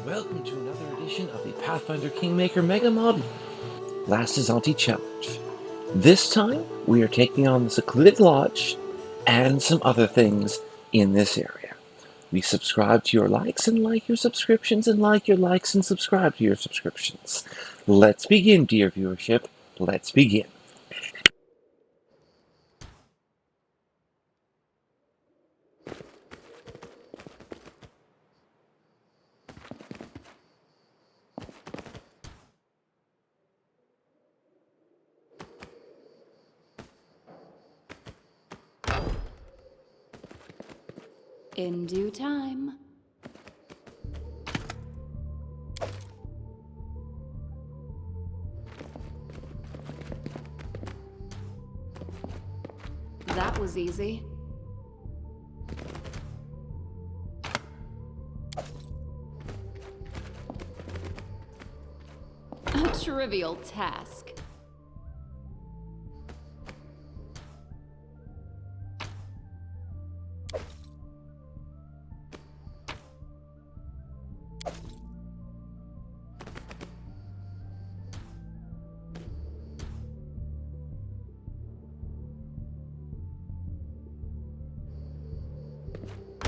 welcome to another edition of the Pathfinder Kingmaker Mega Mod Last Azanti Challenge. This time, we are taking on the Secluded Lodge and some other things in this area. We subscribe to your likes and like your subscriptions and like your likes and subscribe to your subscriptions. Let's begin, dear viewership. Let's begin. In due time. That was easy. A trivial task.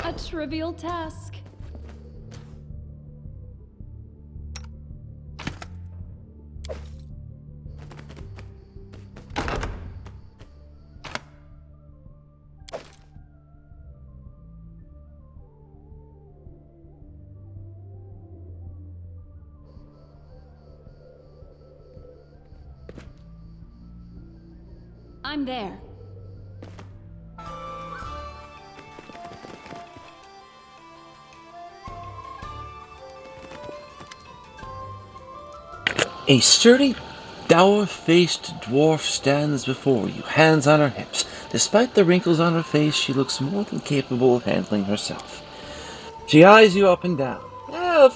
A trivial task. I'm there. A sturdy, dour-faced dwarf stands before you, hands on her hips. Despite the wrinkles on her face, she looks more than capable of handling herself. She eyes you up and down.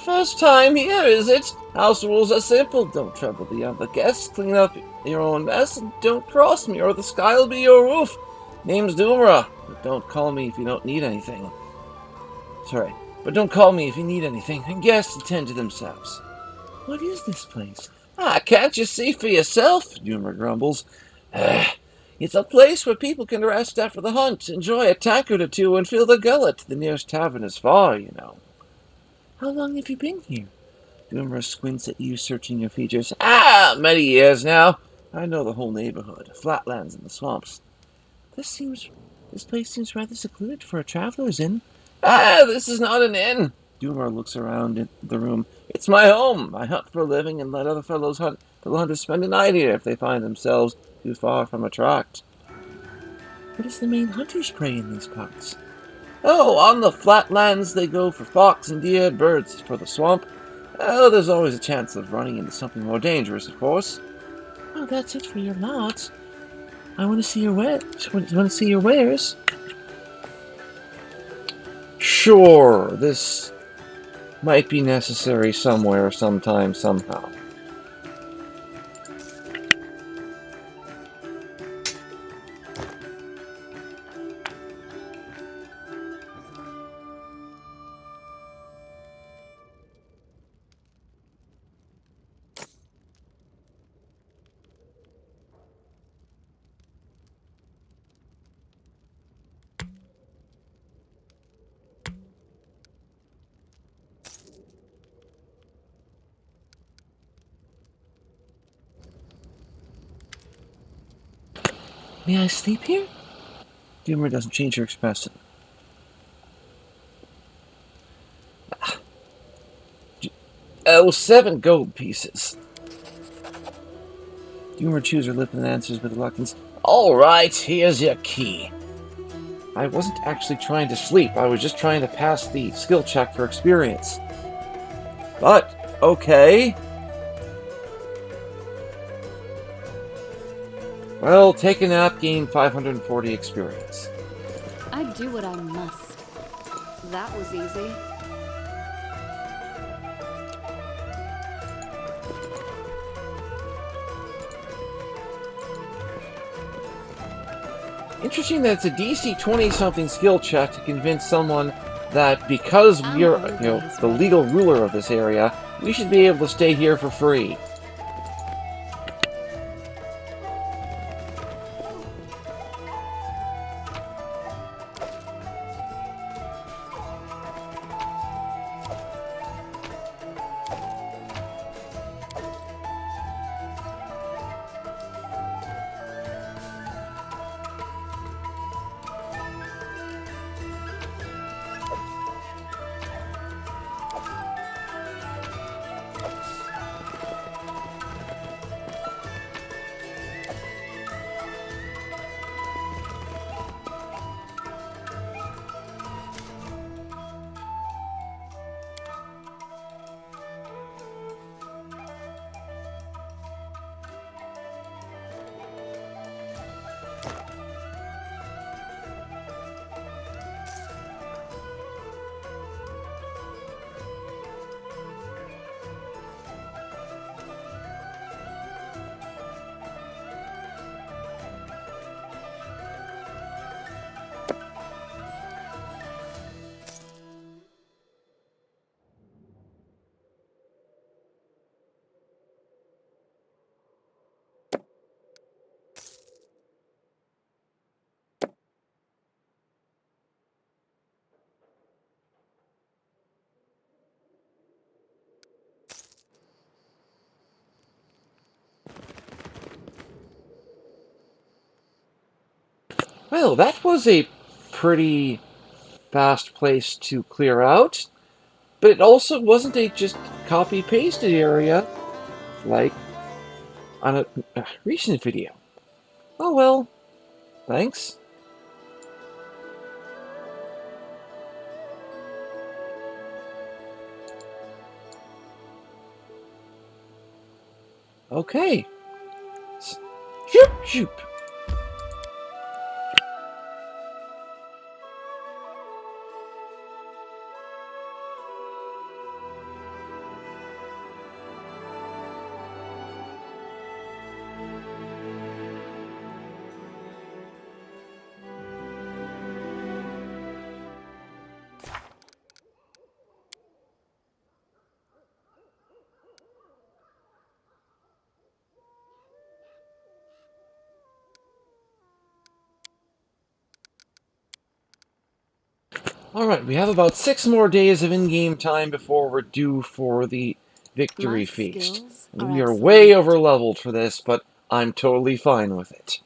First time here, is it? House rules are simple. Don't trouble the other guests. Clean up your own mess and don't cross me, or the sky'll be your roof. Name's Doomra, but don't call me if you don't need anything. But don't call me if you need anything, and guests attend to themselves. What is this place? Can't you see for yourself? Jimi grumbles. It's a place where people can rest after the hunt, enjoy a tankard or two, and fill their gullet. The nearest tavern is far, you know. How long have you been here? Jimi squints at you, searching your features. Many years now. I know the whole neighborhood, flatlands and the swamps. This place seems rather secluded for a traveler's inn. This is not an inn. Jimi looks around in the room. It's my home. I hunt for a living and let other fellows hunters spend a night here if they find themselves too far from a tract. What is the main hunter's prey in these parts? On the flatlands they go for fox and deer, birds for the swamp. There's always a chance of running into something more dangerous, of course. Oh, that's it for your lots. I want to see your wares. Sure, this might be necessary somewhere, sometime, somehow. May I sleep here? Jimi doesn't change her expression. 7 gold pieces. Jimi chews her lip and answers with reluctance. All right, here's your key. I wasn't actually trying to sleep. I was just trying to pass the skill check for experience. But, okay. Well, take a nap, gain 540 experience. I do what I must. That was easy. Interesting that it's a DC 20-something skill check to convince someone that because I'm we're, always the ready. legal ruler of this area, we should be able to stay here for free. Well, that was a pretty fast place to clear out, but it also wasn't a just copy-pasted area like on a recent video. Oh well, thanks. Okay. Shoop, shoop. Alright, we have about 6 more days of in-game time before we're due for the My victory feast. skills And are we are way excellent. over-leveled for this, but I'm totally fine with it.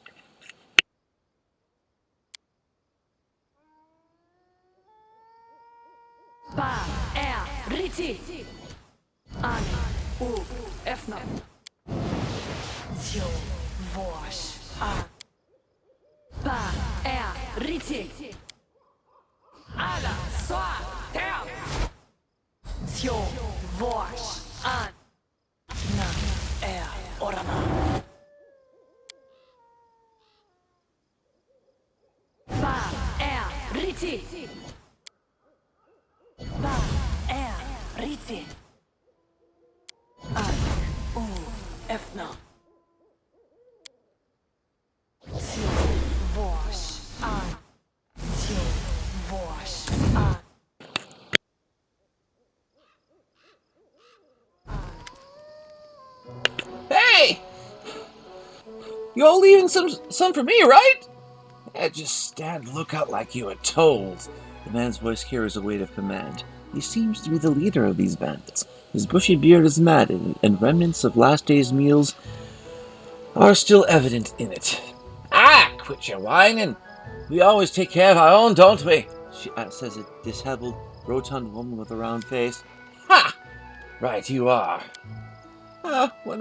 Ba, riti. An, efna. Tjo, vosh, an. Ba, riti. Ala, swa, ter. Tjo, vosh, an. Na, orama. Ba, riti. Ba, riti. An, efna. Tjo, vosh, an. Tjo, vosh, an. Hey! You all leaving some for me, right? Just stand lookout like you were told. The man's voice carries a weight of command. He seems to be the leader of these bandits. His bushy beard is matted, and remnants of last day's meals are still evident in it. Ah, quit your whining. We always take care of our own, don't we? Says a disheveled, rotund woman with a round face. Ha! Right you are. When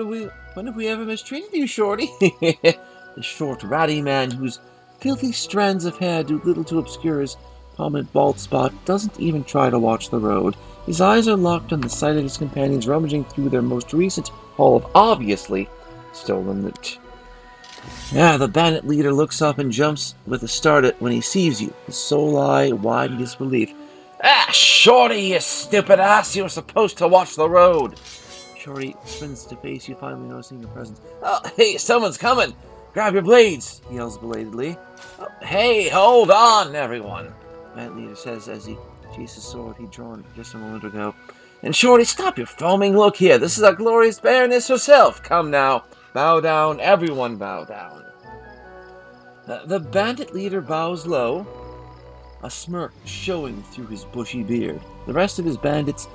have we ever mistreated you, Shorty? The short, ratty man whose filthy strands of hair do little to obscure his prominent bald spot doesn't even try to watch the road. His eyes are locked on the sight of his companions rummaging through their most recent haul of obviously stolen loot. The bandit leader looks up and jumps with a start when he sees you, his sole eye wide in disbelief. Shorty, you stupid ass! You were supposed to watch the road! Shorty spins to face you, finally noticing your presence. Oh, hey, someone's coming! Grab your blades! He yells belatedly. Oh, hey, hold on, everyone! The bandit leader says as he Jesus' sword he'd drawn just a moment ago. And Shorty, stop your foaming. Look here, this is our glorious Baroness herself. Come now, bow down, everyone bow down. The bandit leader bows low, a smirk showing through his bushy beard. The rest of his bandits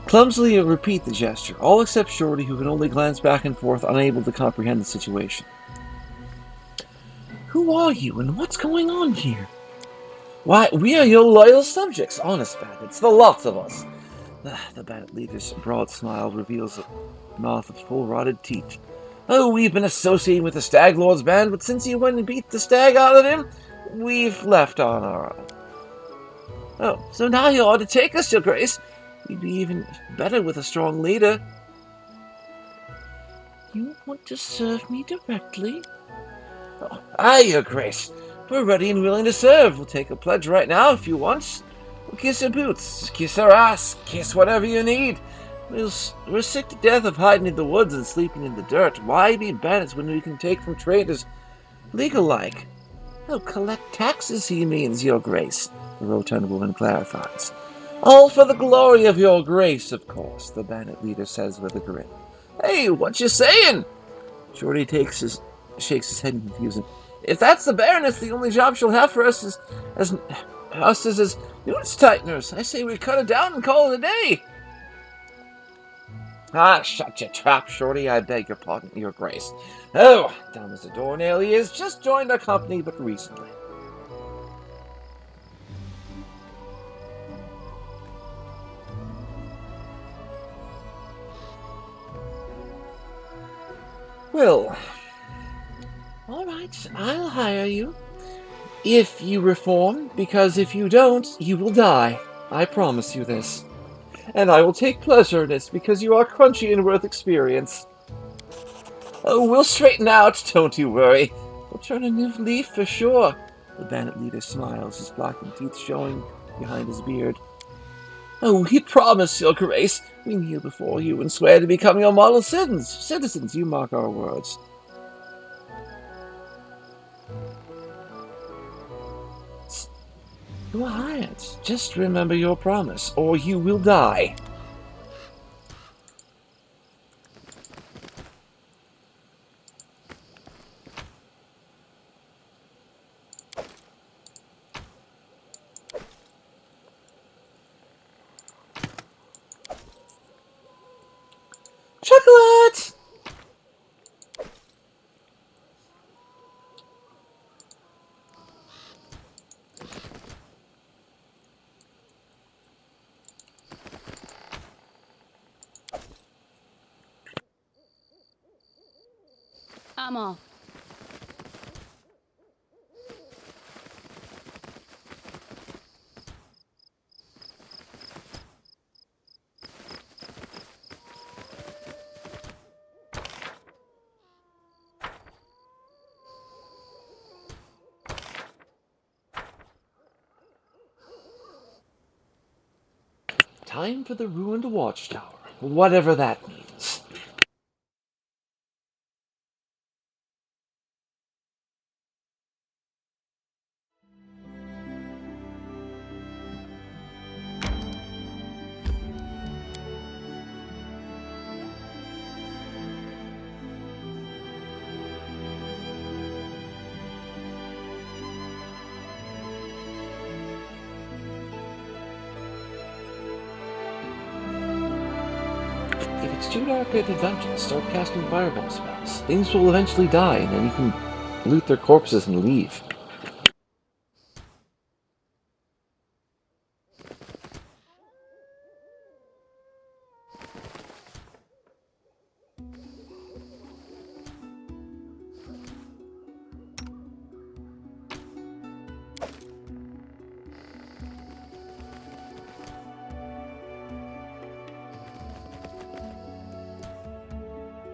clumsily repeat the gesture, all except Shorty, who can only glance back and forth, unable to comprehend the situation. Who are you, and what's going on here? Why, we are your loyal subjects, honest bandits, the lots of us. The bandit leader's broad smile reveals a mouth of full rotted teeth. Oh, we've been associating with the Stag Lord's band, but since you went and beat the stag out of him, we've left on our own. Oh, so now you ought to take us, Your Grace. We'd be even better with a strong leader. You want to serve me directly? Oh, aye, Your Grace. We're ready and willing to serve. We'll take a pledge right now if you want. We'll kiss her boots, kiss her ass, kiss whatever you need. We're sick to death of hiding in the woods and sleeping in the dirt. Why be bandits when we can take from traders legal-like? Oh, collect taxes, he means, Your Grace, the rotund woman clarifies. All for the glory of Your Grace, of course, the bandit leader says with a grin. Hey, what you saying? Shorty shakes his head in confusion. If that's the Baroness, the only job she'll have for us is as noose tighteners. I say we cut it down and call it a day. Ah, shut your trap, Shorty. I beg your pardon, Your Grace. Oh, dumb as a doornail he is. Just joined our company but recently. Well, all right, I'll hire you. If you reform, because if you don't, you will die. I promise you this. And I will take pleasure in it, because you are crunchy and worth experience. Oh, we'll straighten out, don't you worry. We'll turn a new leaf for sure. The bandit leader smiles, his blackened teeth showing behind his beard. Oh, we promise, Your Grace. We kneel before you and swear to become your model citizens. You mark our words. You are hired. Just remember your promise, or you will die. Chocolate! I'm off. Time for the ruined watchtower, whatever that means. If it's too dark at the dungeon, start casting fireball spells. Things will eventually die, and then you can loot their corpses and leave.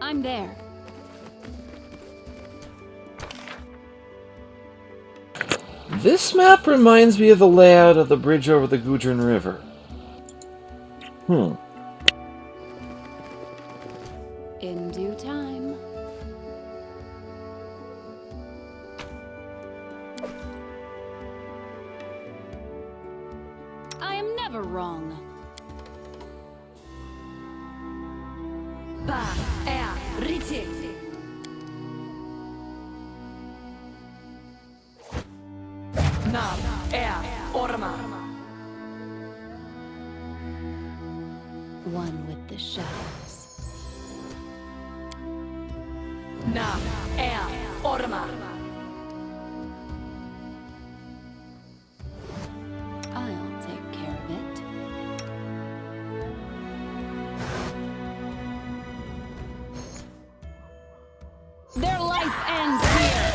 I'm there. This map reminds me of the layout of the bridge over the Gudrun River. In due time. I Ba Riti. Nam Orma. One with the shadows. Nam Orma. I'll take care of it. Their life ends here!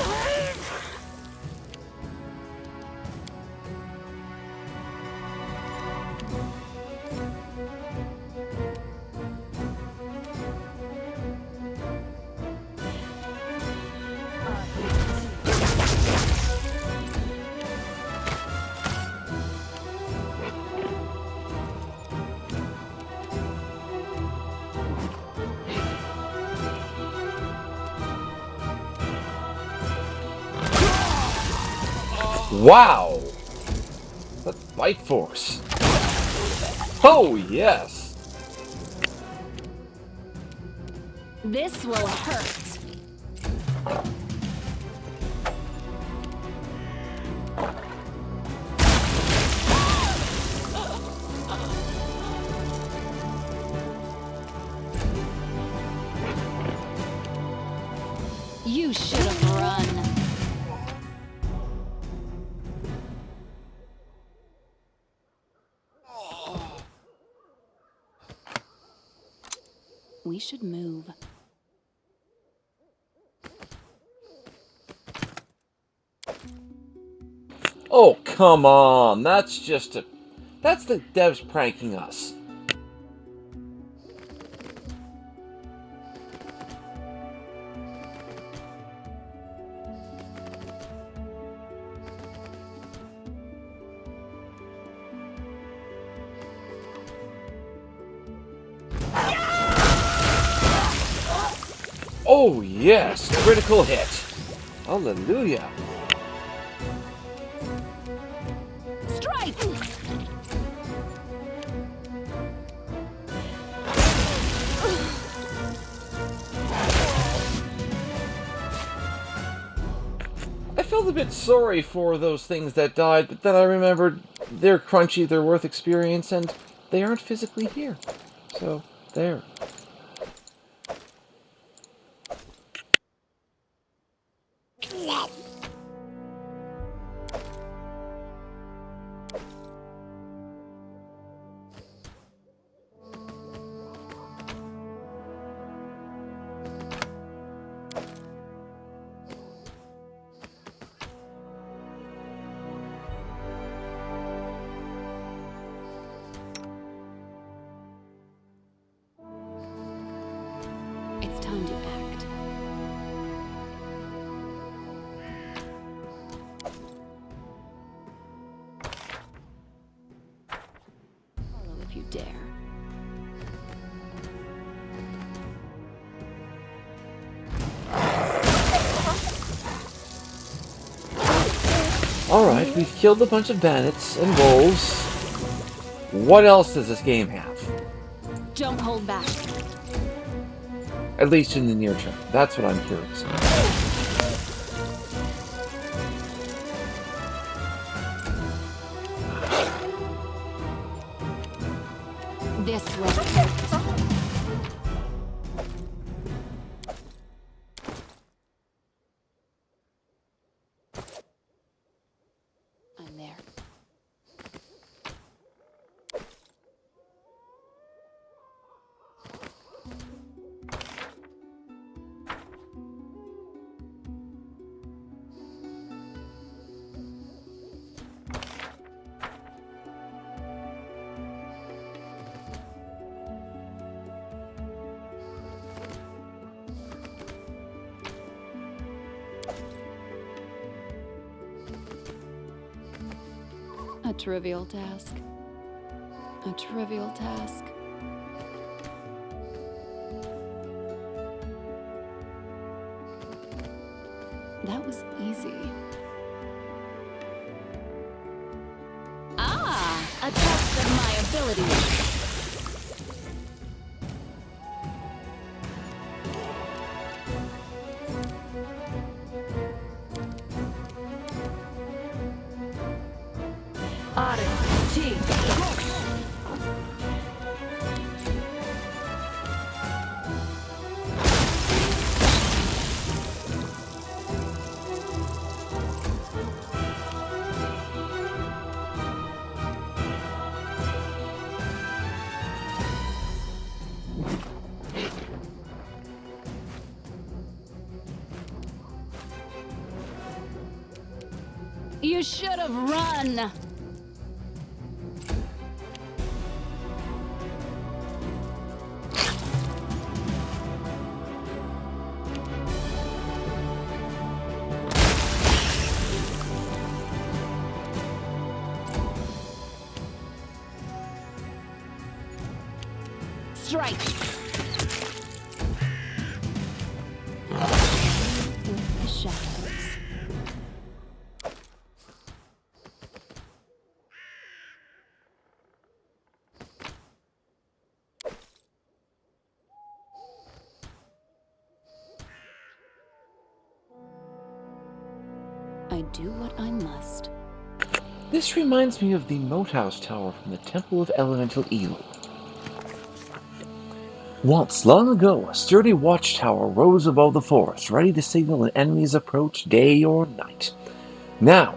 Wow! That bite force. Oh, yes! This will hurt. You should have run. We should move. Oh, come on! That's just a... That's the devs pranking us. Oh, yes! Critical hit! Hallelujah! Strike! I felt a bit sorry for those things that died, but then I remembered they're crunchy, they're worth experience, and they aren't physically here. So, there. It's time to act. Follow if you dare. Alright, we've killed a bunch of bandits and wolves. What else does this game have? Don't hold back. At least in the near term. That's what I'm curious about. This will hurt. I'm there. A trivial task. A trivial task. That was easy. Ah! A test of my abilities. You should have run. Strike. With the shadows. I do what I must. This reminds me of the moat house tower from the Temple of Elemental Evil. Once, long ago, a sturdy watchtower rose above the forest, ready to signal an enemy's approach day or night. Now,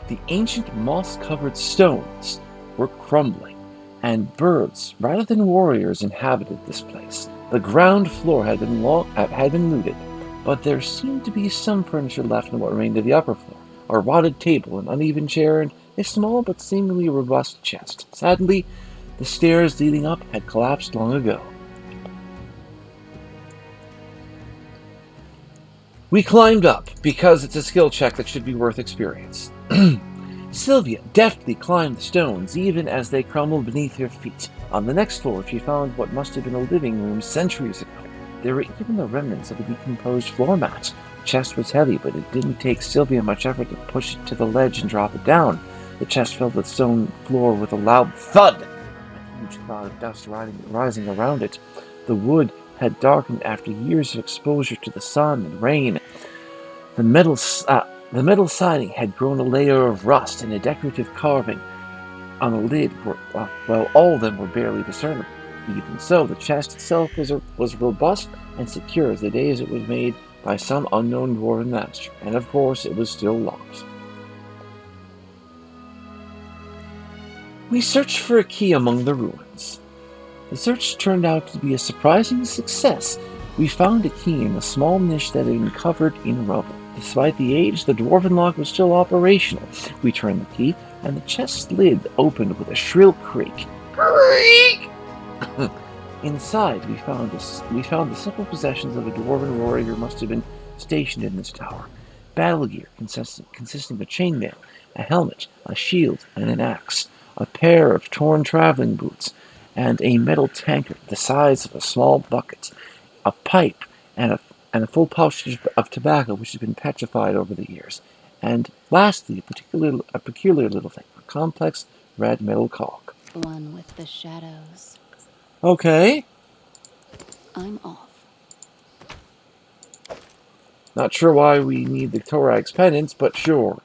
the ancient moss-covered stones were crumbling, and birds, rather than warriors, inhabited this place. The ground floor had been looted, but there seemed to be some furniture left in what remained of the upper floor. A rotted table, an uneven chair, and a small but seemingly robust chest. Sadly, the stairs leading up had collapsed long ago. We climbed up, because it's a skill check that should be worth experience. Sylvia deftly climbed the stones, even as they crumbled beneath her feet. On the next floor, she found what must have been a living room centuries ago. There were even the remnants of a decomposed floor mat. The chest was heavy, but it didn't take Sylvia much effort to push it to the ledge and drop it down. The chest filled the stone floor with a loud thud, a huge cloud of dust rising around it. The wood had darkened after years of exposure to the sun and rain. The metal siding had grown a layer of rust, and a decorative carving on the lid all of them were barely discernible. Even so, the chest itself was robust and secure as the day as it was made by some unknown dwarven master, and of course it was still locked. We searched for a key among the ruins. The search turned out to be a surprising success. We found a key in a small niche that had been covered in rubble. Despite the age, the dwarven lock was still operational. We turned the key, and the chest lid opened with a shrill creak. Creak! Inside, we found the simple possessions of a dwarven warrior who must have been stationed in this tower. Battle gear consisting of chainmail, a helmet, a shield, and an axe. A pair of torn traveling boots, and a metal tankard the size of a small bucket, a pipe, and a full pouch of tobacco which has been petrified over the years. And lastly, a peculiar little thing, a complex red metal cog. One with the shadows. Okay. I'm off. Not sure why we need the Torag's pendants, but sure.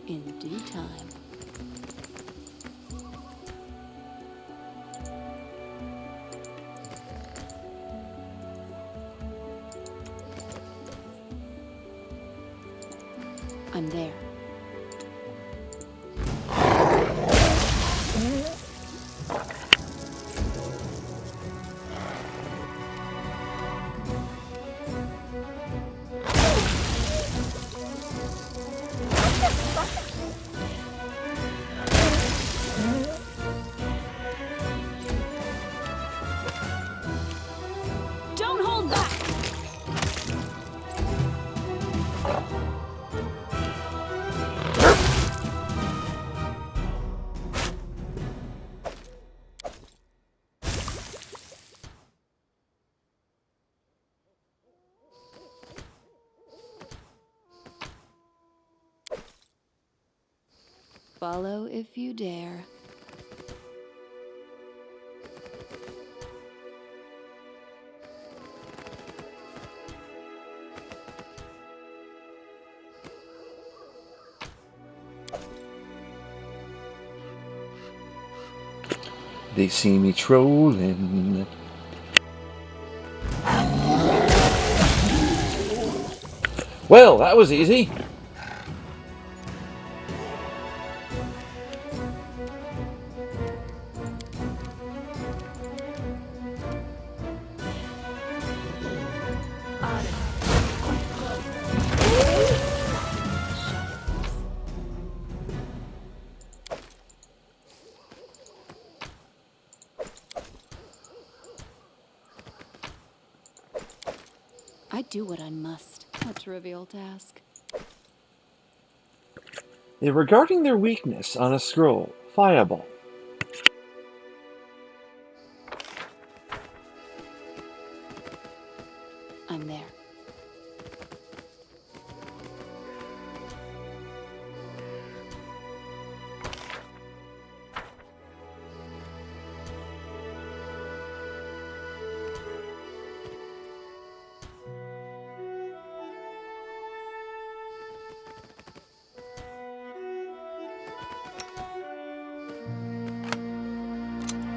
In due time. I'm there. Don't hold back! Follow if you dare. They see me trolling. Well, that was easy. I do what I must. A trivial task. Regarding their weakness on a scroll, fireball. I'm there.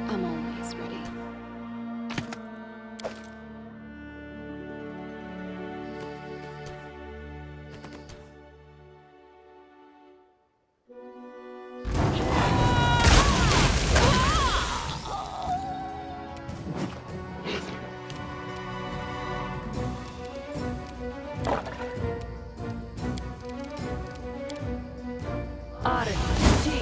I'm always ready. Azanti.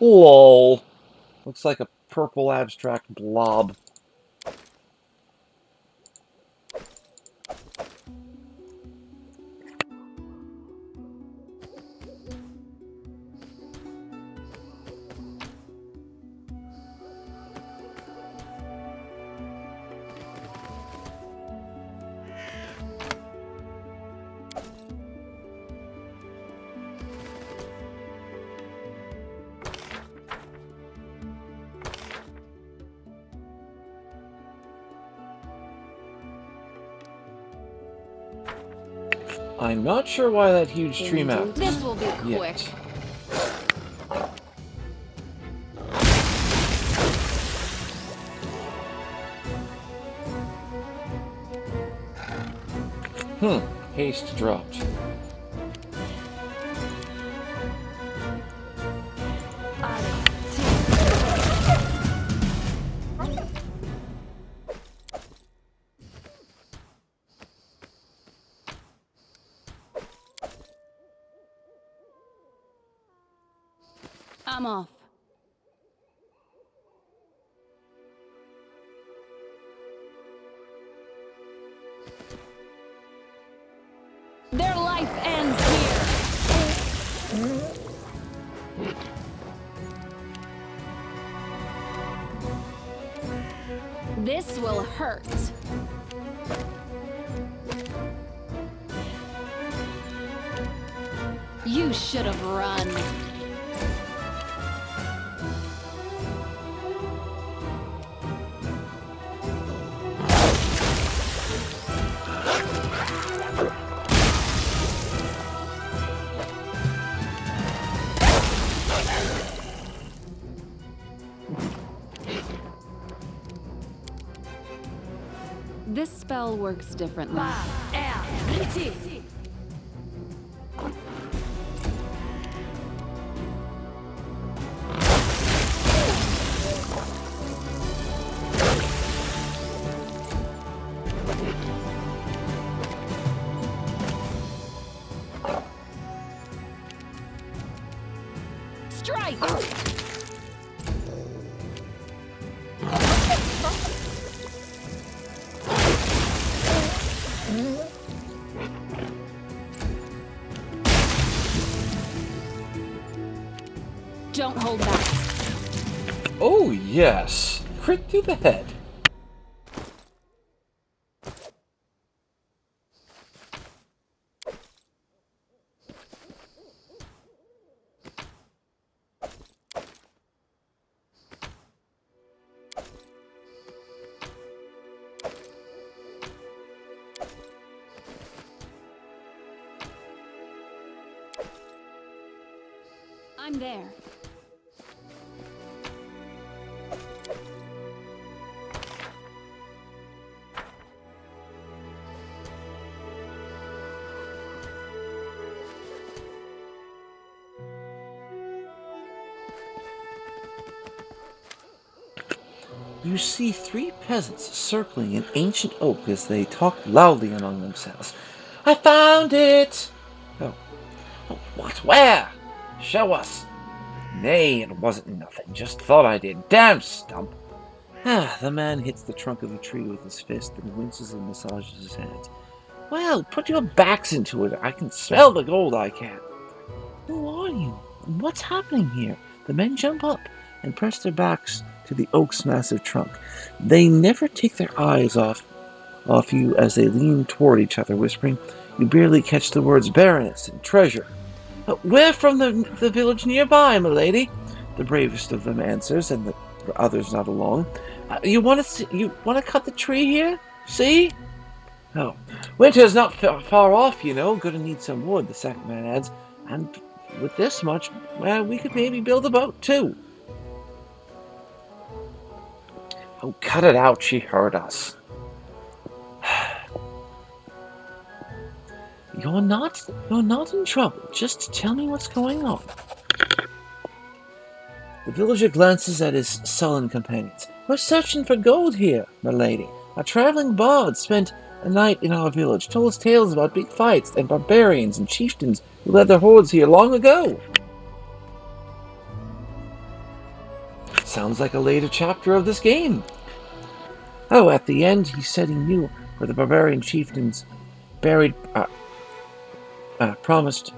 Lol. Looks like a purple abstract blob. I'm not sure why that huge tree map. This will be quick. Yet. Haste dropped. I'm off. Their life ends here. This will hurt. You should have run. This spell works differently. Azanti. Strike! Don't hold back. Oh, yes. Crit to the head. I'm there. You see 3 peasants circling an ancient oak as they talk loudly among themselves. I found it! Oh, what? Where? Show us. Nay, it wasn't nothing. Just thought I did. Damn stump. The man hits the trunk of a tree with his fist and winces and massages his hands. Well, put your backs into it. I can smell the gold, I can. Who are you? And what's happening here? The men jump up and press their backs to the oak's massive trunk. They never take their eyes off you as they lean toward each other, whispering. You barely catch the words Baroness and treasure. We're from the village nearby, my lady, the bravest of them answers, and the others nod along. You want to cut the tree here? See? Oh, winter's not far off, you know. Gonna need some wood, the second man adds. And with this much, well, we could maybe build a boat, too. Oh, cut it out, she heard us. You're not in trouble. Just tell me what's going on. The villager glances at his sullen companions. We're searching for gold here, my lady. A traveling bard spent a night in our village, told us tales about big fights and barbarians and chieftains who led their hordes here long ago. Sounds like a later chapter of this game. Oh, at the end, he said he knew where the barbarian chieftains buried, promised.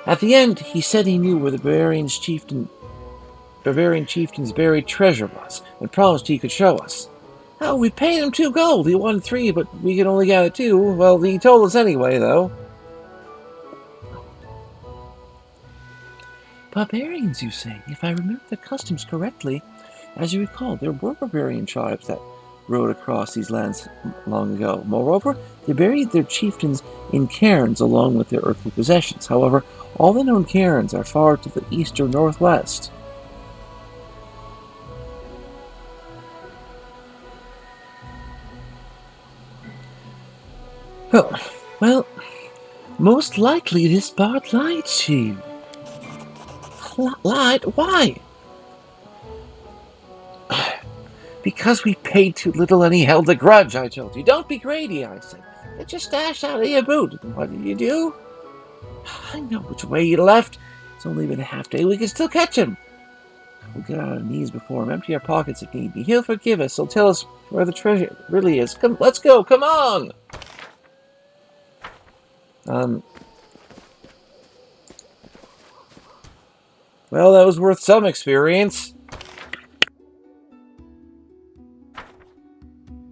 At the end, he said he knew where the barbarian chieftain's buried treasure was, and promised he could show us. Oh, we paid him 2 gold. He wanted 3, but we could only gather 2. Well, he told us anyway, though. Barbarians, you say? If I remember the customs correctly, as you recall, there were barbarian tribes that rode across these lands long ago. Moreover, they buried their chieftains in cairns along with their earthly possessions. However, all the known cairns are far to the east or northwest. Oh, well, most likely this bard lied to you. Lied? Why? Because we paid too little and he held a grudge, I told you. Don't be greedy, I said. Get your stash out of your boot. And what did you do? I know which way he left. It's only been a half day. We can still catch him. We'll get on our knees before him, empty our pockets if need be. He'll forgive us. He'll tell us where the treasure really is. Come, let's go. Come on. Well, that was worth some experience.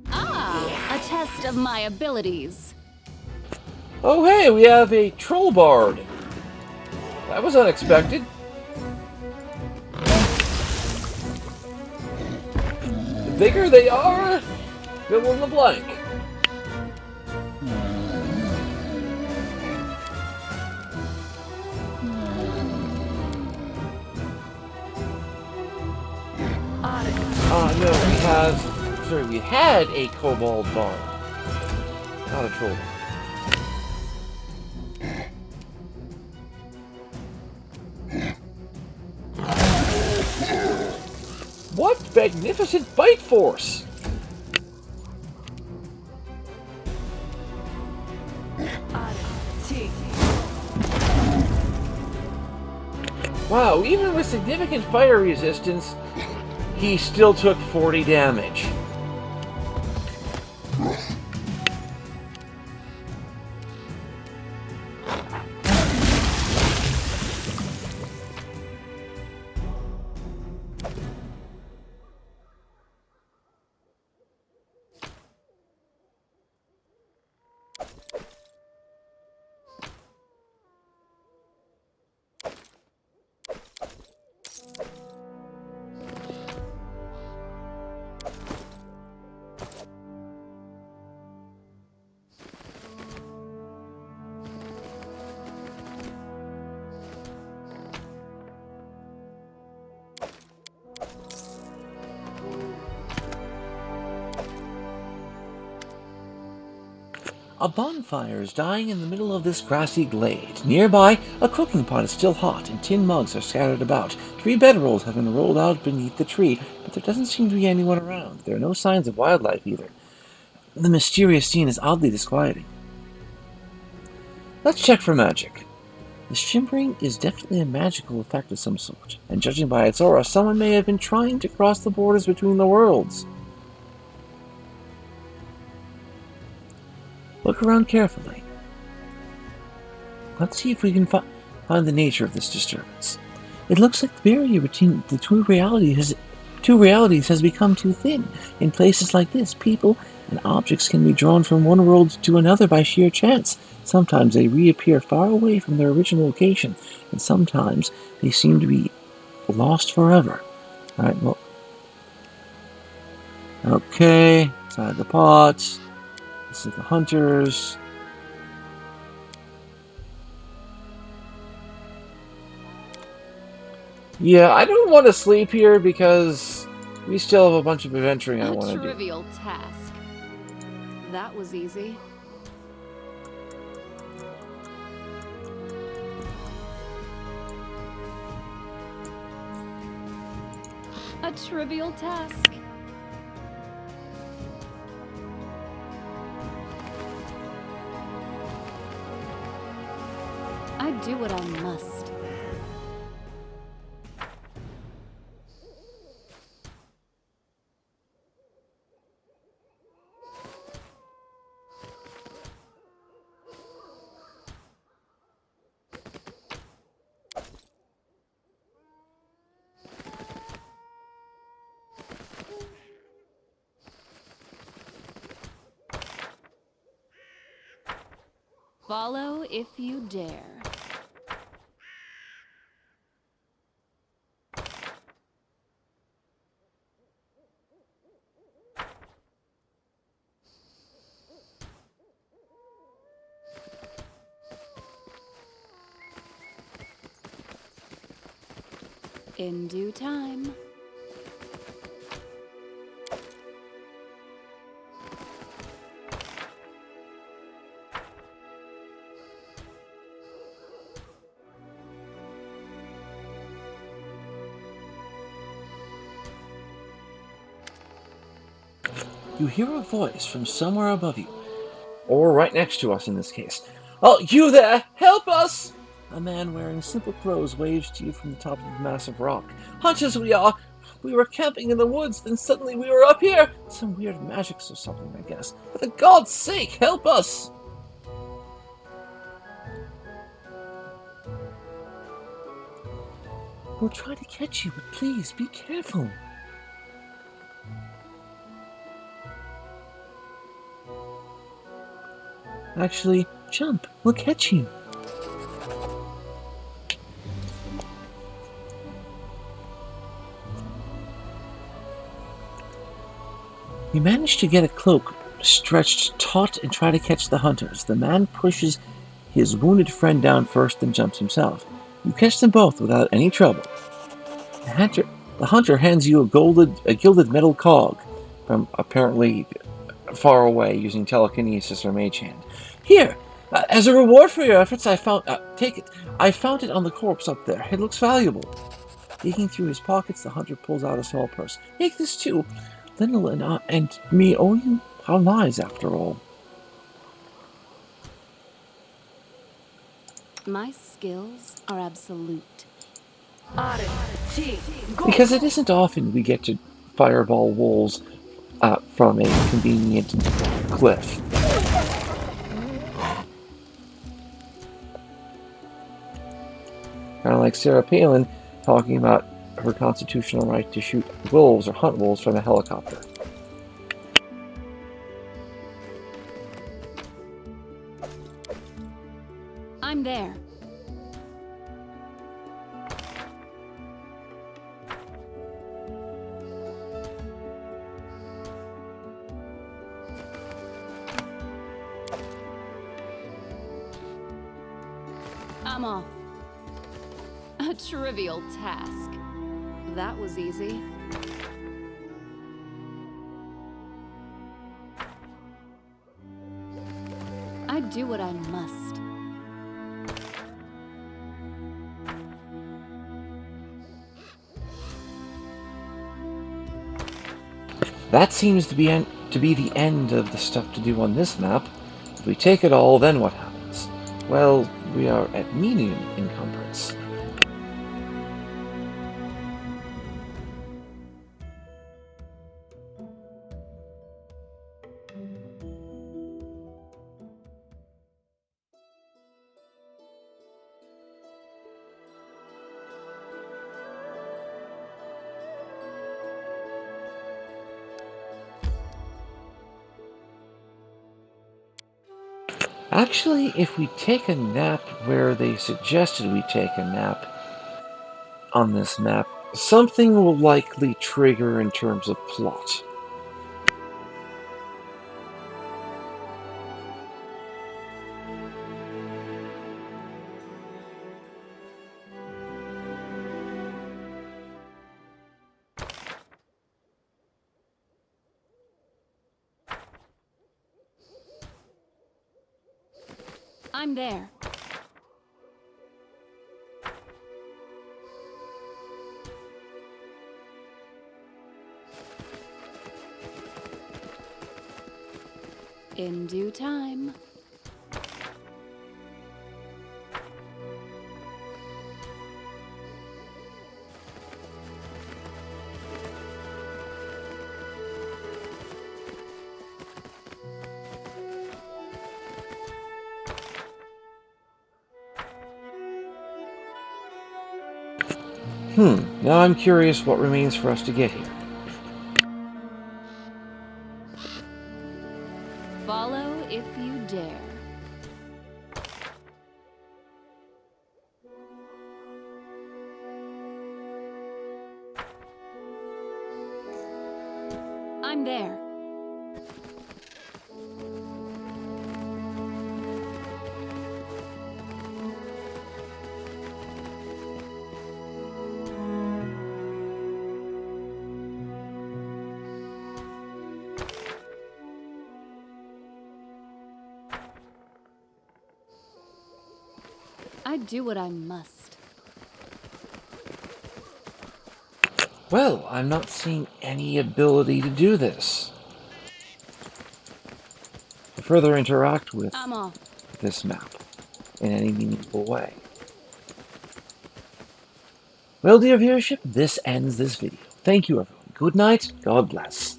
A test of my abilities. Oh, hey, we have a troll bard. That was unexpected. The bigger they are, fill in the blank. No, we had a kobold bard. Not a troll bard. What magnificent bite force! Wow, even with significant fire resistance, he still took 40 damage. A bonfire is dying in the middle of this grassy glade. Nearby, a cooking pot is still hot, and tin mugs are scattered about. 3 bedrolls have been rolled out beneath the tree, but there doesn't seem to be anyone around. There are no signs of wildlife either. The mysterious scene is oddly disquieting. Let's check for magic. The shimmering is definitely a magical effect of some sort, and judging by its aura, someone may have been trying to cross the borders between the worlds. Look around carefully. Let's see if we can find the nature of this disturbance. It looks like the barrier between the two realities has become too thin. In places like this, people and objects can be drawn from one world to another by sheer chance. Sometimes they reappear far away from their original location, and sometimes they seem to be lost forever. Alright, well. Okay, inside the pot. This is the hunters. Yeah, I don't want to sleep here because we still have a bunch of adventuring I want to do. A trivial task. That was easy. A trivial task. I do what I must. Follow if you dare. In due time. You hear a voice from somewhere above you, or right next to us in this case. Oh, you there! Help us! A man wearing simple clothes waves to you from the top of a massive rock. Hunters we are! We were camping in the woods, then suddenly we were up here! Some weird magics or something, I guess. For the God's sake, help us! We'll try to catch you, but please, be careful. Actually, jump. We'll catch you. You manage to get a cloak stretched taut and try to catch the hunters. The man pushes his wounded friend down first, then jumps himself. You catch them both without any trouble. The hunter hands you a gilded metal cog from apparently far away using telekinesis or mage hand. Here, as a reward for your efforts, take it. I found it on the corpse up there. It looks valuable. Digging through his pockets, the hunter pulls out a small purse. Take this too. Lindell and me owe you our lives, after all. My skills are absolute. Because it isn't often we get to fireball wolves from a convenient cliff. Kind of like Sarah Palin talking about her constitutional right to shoot wolves or hunt wolves from a helicopter. I'm there. I'm off. A trivial task. That was easy. do what I must. That seems to be the end of the stuff to do on this map. If we take it all, then what happens? Well, we are at medium encumbrance. Actually, if we take a nap where they suggested we take a nap on this map, something will likely trigger in terms of plot. I'm there. In due time. Now I'm curious what remains for us to get here. Follow if you dare. I'm there. I do what I must. Well, I'm not seeing any ability to do this. To further interact with I'm off. this map in any meaningful way. Well, dear viewership, this ends this video. Thank you, everyone. Good night. God bless.